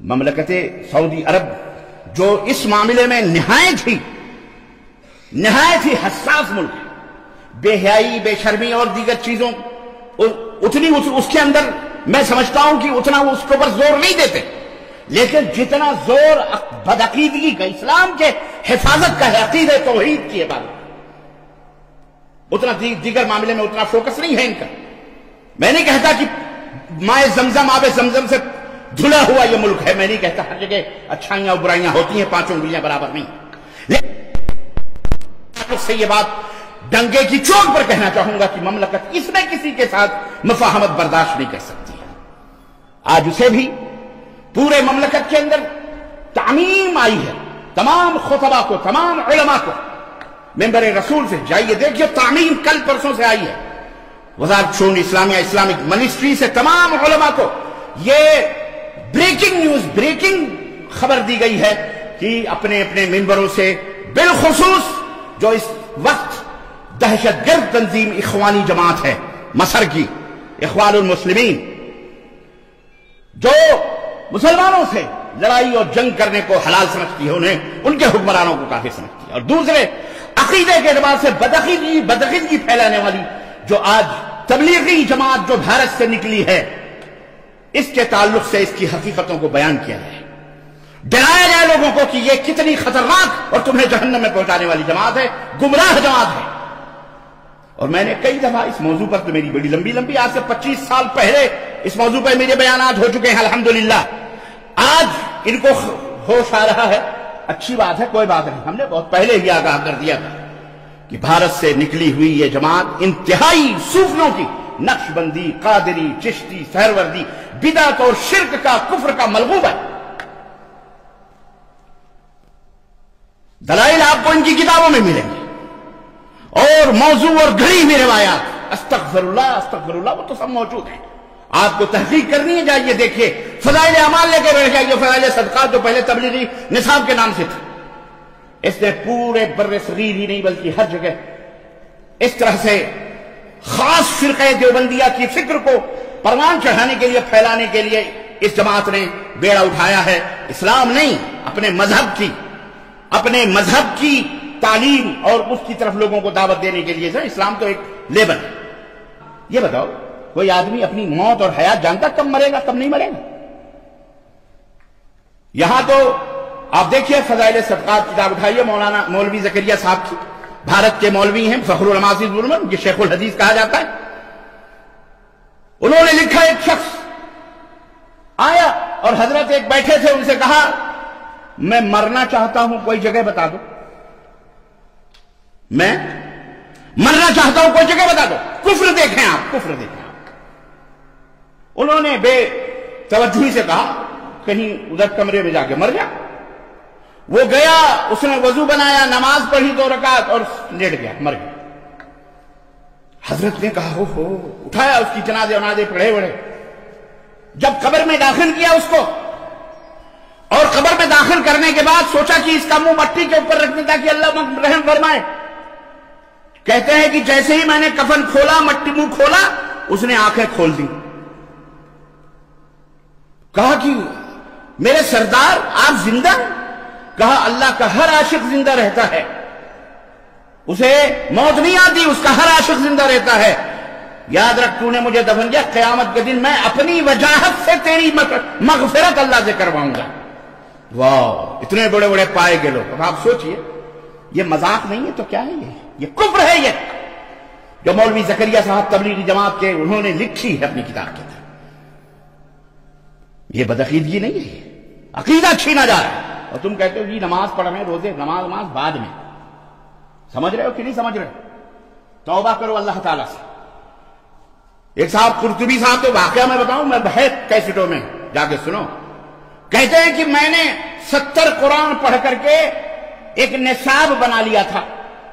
مملکت سعودی عرب جو اس معاملے میں نہایت ہی حساس ملک ہے، بے حیائی، بے شرمی اور دیگر چیزوں اتنی اس کے اندر میں سمجھتا ہوں کہ اتنا وہ اس کے اوپر زور نہیں دیتے، لیکن جتنا زور بدعقیدگی کا، اسلام کے حفاظت کا ہے، عقیدہ توحید کی عبادت، اتنا دیگر معاملے میں اتنا فوکس نہیں ہے ان کا۔ میں نہیں کہتا کہ مائے زمزم، آب زمزم سے دھلا ہوا یہ ملک ہے، میں نہیں کہتا ہر جگہ اچھائیاں اور برائیاں ہوتی ہیں، پانچوں انگلیاں برابر نہیں، لیکن سے یہ بات ڈنگے کی چوٹ پر کہنا چاہوں گا کہ مملکت اس میں کسی کے ساتھ مفاہمت برداشت نہیں کر سکتی ہے۔ آج اسے بھی پورے مملکت کے اندر تعمیم آئی ہے، تمام خطبہ کو، تمام علماء کو ممبر رسول سے جائیے دیکھیے، تعمیم کل پرسوں سے آئی ہے، وزارت شؤون اسلامیہ، اسلامک منسٹری سے تمام علماء کو یہ بریکنگ نیوز، بریکنگ خبر دی گئی ہے کہ اپنے اپنے ممبروں سے، بالخصوص جو اس وقت دہشت گرد تنظیم اخوانی جماعت ہے مصر کی، اخوان المسلمین، جو مسلمانوں سے لڑائی اور جنگ کرنے کو حلال سمجھتی ہے، انہیں ان کے حکمرانوں کو کافر سمجھتی ہے، اور دوسرے عقیدے کے اعتبار سے بدعقیدگی پھیلانے والی جو آج تبلیغی جماعت جو بھارت سے نکلی ہے، اس کے تعلق سے اس کی حقیقتوں کو بیان کیا جائے، ڈرایا جائے لوگوں کو کہ یہ کتنی خطرناک اور تمہیں جہنم میں پہنچانے والی جماعت ہے، گمراہ جماعت ہے۔ اور میں نے کئی دفعہ اس موضوع پر، تو میری بڑی لمبی آج سے 25 سال پہلے اس موضوع پر میرے بیانات ہو چکے ہیں الحمدللہ، آج ان کو ہوش آ رہا ہے، اچھی بات ہے، کوئی بات نہیں، ہم نے بہت پہلے ہی آگاہ کر دیا تھا کہ بھارت سے نکلی ہوئی یہ جماعت انتہائی صوفیوں کی، نقش بندی، قادری، چشتی، سہروردی، بدعت اور شرک کا، کفر کا ملغوب ہے۔ دلائل آپ کو ان کی کتابوں میں ملیں گے، اور موضوع اور گھڑی میں روایات، استغفر اللہ، وہ تو سب موجود ہیں، آپ کو تحقیق کرنی ہے، جائیے دیکھیے، فضائل اعمال لے کے بیٹھ جائیے، فضائل صدقات جو پہلے تبلیغی نصاب کے نام سے تھے، اس نے پورے بر صغیر ہی نہیں بلکہ ہر جگہ اس طرح سے خاص فرقہ دیوبندیہ کی فکر کو پروان چڑھانے کے لیے، پھیلانے کے لیے اس جماعت نے بیڑا اٹھایا ہے۔ اسلام نہیں، اپنے مذہب کی تعلیم اور اس کی طرف لوگوں کو دعوت دینے کے لیے، اسلام تو ایک لیبل ہے۔ یہ بتاؤ، کوئی آدمی اپنی موت اور حیات جانتا کب مرے گا، کب نہیں مرے گا؟ یہاں تو آپ دیکھیے، فضائل صدقات کتاب اٹھائیے، مولوی زکریا صاحب کی، بھارت کے مولوی ہیں، فخر العلماء جو شیخ الحدیث کہا جاتا ہے، انہوں نے لکھا، ایک شخص آیا اور حضرت ایک بیٹھے تھے، ان سے کہا میں مرنا چاہتا ہوں، کوئی جگہ بتا دو، میں مرنا چاہتا ہوں، کوئی جگہ بتا دو، کفر دیکھیں آپ، کفر دیکھیں آپ۔ انہوں نے بے توجہی سے کہا کہیں ادھر کمرے میں جا کے مر جا۔ وہ گیا، اس نے وضو بنایا، نماز پڑھی 2 رکعت اور لیٹ گیا، مر گیا۔ حضرت نے کہا ہو، اٹھایا اس کی جنازے پڑھے بڑھے، جب قبر میں داخل کیا اس کو، اور قبر میں داخل کرنے کے بعد سوچا کہ اس کا منہ مٹی کے اوپر رکھنے تاکہ اللہ رحم فرمائے، کہتے ہیں کہ جیسے ہی میں نے کفن کھولا، مٹی منہ کھولا، اس نے آنکھیں کھول دی، کہا کہ میرے سردار آپ زندہ ہیں؟ کہا اللہ کا ہر عاشق زندہ رہتا ہے، اسے موت نہیں آتی، اس کا ہر عاشق زندہ رہتا ہے، یاد رکھ تو نے مجھے دفن کیا، قیامت کے دن میں اپنی وجاہت سے تیری مغفرت اللہ سے کرواؤں گا۔ واہ، اتنے بڑے بڑے پائے گئے لوگ۔ اب آپ سوچئے، یہ مذاق نہیں ہے تو کیا ہے، یہ کفر ہے، یہ جو مولوی زکریا صاحب تبلیغی جماعت کے انہوں نے لکھی ہے اپنی کتاب کے اندر، یہ بدعقیدگی نہیں ہے، عقیدہ چھینا جا رہا ہے۔ اور تم کہتے ہو جی نماز پڑھ رہے ہیں، روزے، نماز بعد میں، سمجھ رہے ہو کہ نہیں سمجھ رہے؟ توبہ کرو اللہ تعالیٰ سے۔ ایک صاحب قرطبی صاحب، تو واقعہ میں بتاؤں، میں بہت کیسٹوں میں جا کے سنو، کہتے ہیں کہ میں نے 70 قرآن پڑھ کر کے ایک نصاب بنا لیا تھا،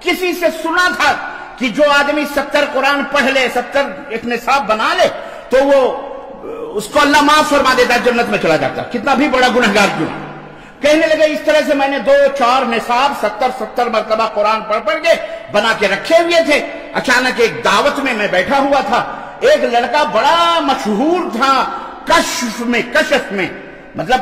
کسی سے سنا تھا کہ جو آدمی 70 قرآن پڑھ لے، 70 ایک نصاب بنا لے، تو وہ اس کو اللہ معاف فرما دیتا ہے، جنت میں چلا جاتا ہے، کتنا بھی بڑا گنہگار کیوں۔ کہنے لگے اس طرح سے میں نے 2-4 نصاب 70 مرتبہ قرآن پڑھ کے بنا کے رکھے ہوئے تھے۔ اچانک ایک دعوت میں بیٹھا ہوا تھا، ایک لڑکا بڑا مشہور تھا کشف میں، مطلب